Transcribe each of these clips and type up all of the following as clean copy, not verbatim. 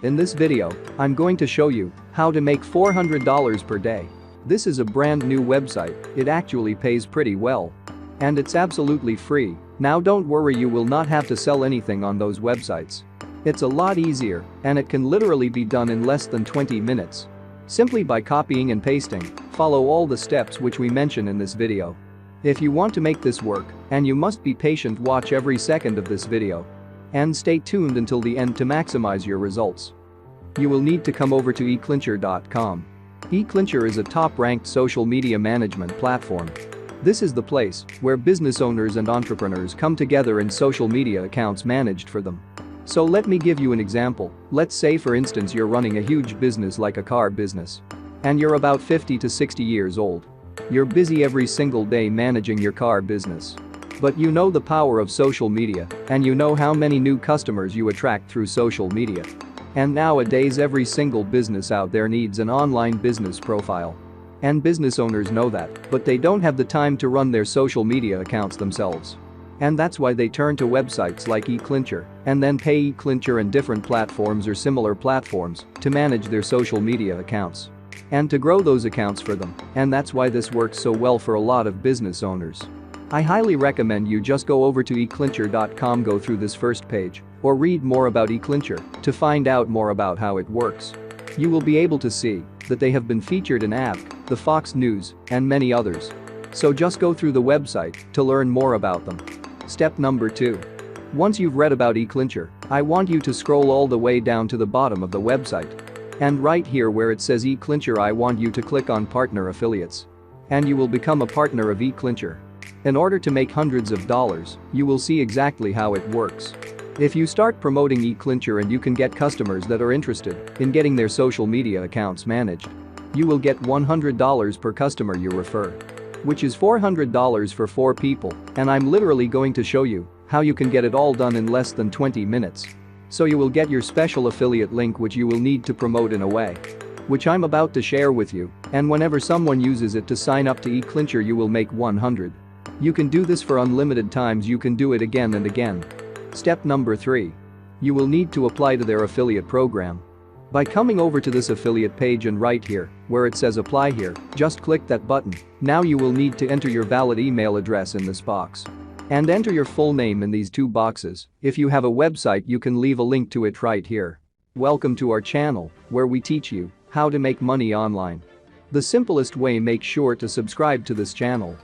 In this video, I'm going to show you how to make $400 per day. This is a brand new website, it actually pays pretty well. And it's absolutely free. Now don't worry, you will not have to sell anything on those websites. It's a lot easier, and it can literally be done in less than 20 minutes. Simply by copying and pasting, follow all the steps which we mention in this video. If you want to make this work, and you must be patient, watch every second of this video. And stay tuned until the end to maximize your results. You will need to come over to iklincher.com. Iklincher is a top-ranked social media management platform. This is the place where business owners and entrepreneurs come together and social media accounts managed for them. So let me give you an example. Let's say for instance you're running a huge business like a car business. And you're about 50 to 60 years old. You're busy every single day managing your car business. But you know the power of social media, and you know how many new customers you attract through social media. And nowadays every single business out there needs an online business profile. And business owners know that, but they don't have the time to run their social media accounts themselves. And that's why they turn to websites like Iklincher and then pay Iklincher and different platforms or similar platforms to manage their social media accounts. And to grow those accounts for them, and that's why this works so well for a lot of business owners. I highly recommend you just go over to iklincher.com, go through this first page, or read more about Iklincher to find out more about how it works. You will be able to see that they have been featured in AVK, the Fox News, and many others. So just go through the website to learn more about them. Step number 2. Once you've read about Iklincher, I want you to scroll all the way down to the bottom of the website. And right here where it says Iklincher, I want you to click on Partner Affiliates. And you will become a partner of Iklincher. In order to make hundreds of dollars, you will see exactly how it works. If you start promoting Iklincher and you can get customers that are interested in getting their social media accounts managed, you will get $100 per customer you refer, which is $400 for 4 people, and I'm literally going to show you how you can get it all done in less than 20 minutes. So you will get your special affiliate link which you will need to promote in a way, which I'm about to share with you, and whenever someone uses it to sign up to Iklincher you will make 100. You can do this for unlimited times, you can do it again and again. Step number 3. You will need to apply to their affiliate program. By coming over to this affiliate page and right here, where it says apply here, just click that button. Now you will need to enter your valid email address in this box. And enter your full name in these 2 boxes. If you have a website you can leave a link to it right here. Welcome to our channel, where we teach you how to make money online. The simplest way, make sure to subscribe to this channel.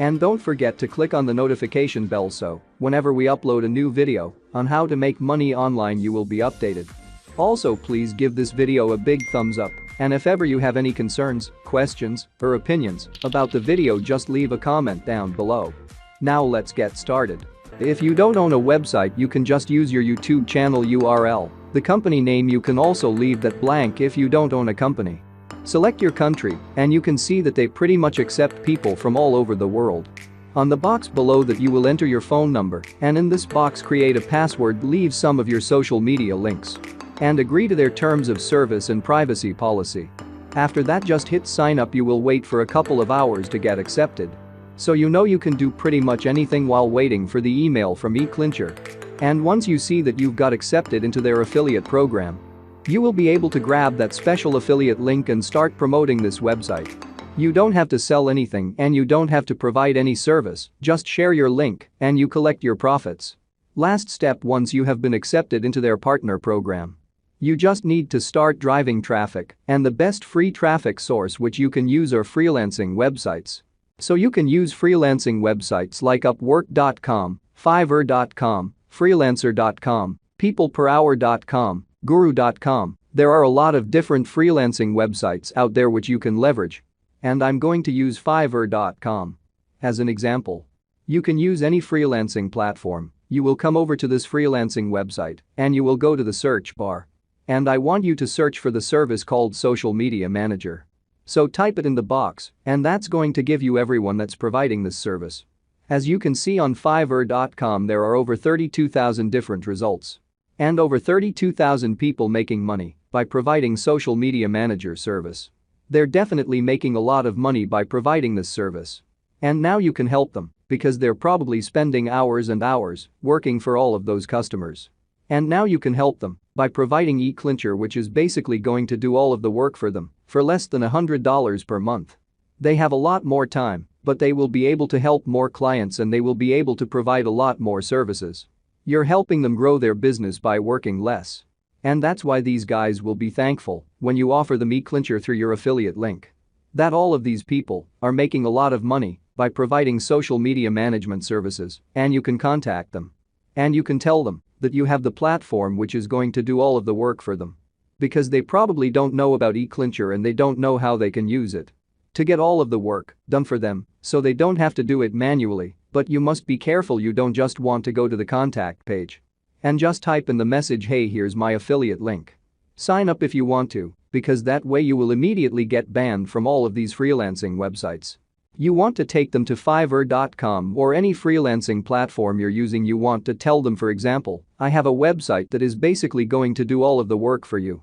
And don't forget to click on the notification bell so whenever we upload a new video on how to make money online you will be updated. Also please give this video a big thumbs up, and if ever you have any concerns, questions, or opinions about the video just leave a comment down below. Now let's get started. If you don't own a website you can just use your YouTube channel URL. The company name you can also leave that blank if you don't own a company. Select your country, and you can see that they pretty much accept people from all over the world. On the box below that you will enter your phone number, and in this box create a password, leave some of your social media links. And agree to their terms of service and privacy policy. After that just hit sign up, you will wait for a couple of hours to get accepted. So you know you can do pretty much anything while waiting for the email from Iklincher. And once you see that you've got accepted into their affiliate program, you will be able to grab that special affiliate link and start promoting this website. You don't have to sell anything and you don't have to provide any service, just share your link and you collect your profits. Last step, once you have been accepted into their partner program, you just need to start driving traffic, and the best free traffic source which you can use are freelancing websites. So you can use freelancing websites like Upwork.com, Fiverr.com, Freelancer.com, PeoplePerHour.com, Guru.com. There are a lot of different freelancing websites out there which you can leverage. And I'm going to use Fiverr.com as an example. You can use any freelancing platform. You will come over to this freelancing website and you will go to the search bar. And I want you to search for the service called Social Media Manager. So type it in the box, and that's going to give you everyone that's providing this service. As you can see on Fiverr.com there are over 32,000 different results. And over 32,000 people making money by providing social media manager service. They're definitely making a lot of money by providing this service. And now you can help them because they're probably spending hours and hours working for all of those customers. And now you can help them by providing eClincher, which is basically going to do all of the work for them for less than $100 per month. They have a lot more time, but they will be able to help more clients and they will be able to provide a lot more services. You're helping them grow their business by working less. And that's why these guys will be thankful when you offer them eClincher through your affiliate link. That all of these people are making a lot of money by providing social media management services, and you can contact them. And you can tell them that you have the platform which is going to do all of the work for them. Because they probably don't know about eClincher and they don't know how they can use it to get all of the work done for them, so they don't have to do it manually, but you must be careful you don't just want to go to the contact page and just type in the message, "Hey, here's my affiliate link. Sign up if you want to," because that way you will immediately get banned from all of these freelancing websites. You want to take them to Fiverr.com or any freelancing platform you're using. You want to tell them, for example, "I have a website that is basically going to do all of the work for you.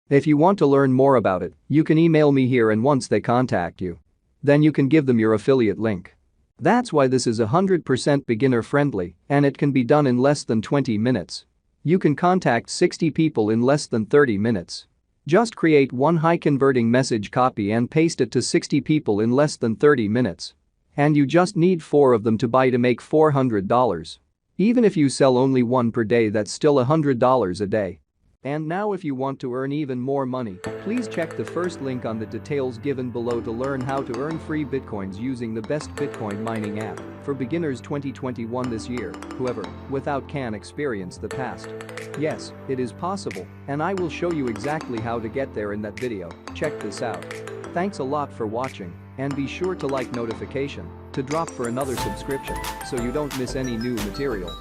If you want to learn more about it, you can email me here," and once they contact you, then you can give them your affiliate link. That's why this is 100% beginner friendly and it can be done in less than 20 minutes. You can contact 60 people in less than 30 minutes. Just create one high converting message, copy and paste it to 60 people in less than 30 minutes. And you just need 4 of them to buy to make $400. Even if you sell only 1 per day, that's still $100 a day. And now if you want to earn even more money, please check the first link on the details given below to learn how to earn free bitcoins using the best Bitcoin mining app for beginners 2021 this year. Whoever without can experience the past. Yes, it is possible, and I will show you exactly how to get there in that video. Check this out. Thanks a lot for watching, and be sure to like notification to drop for another subscription so you don't miss any new material.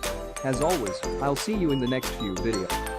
As always, I'll see you in the next few videos.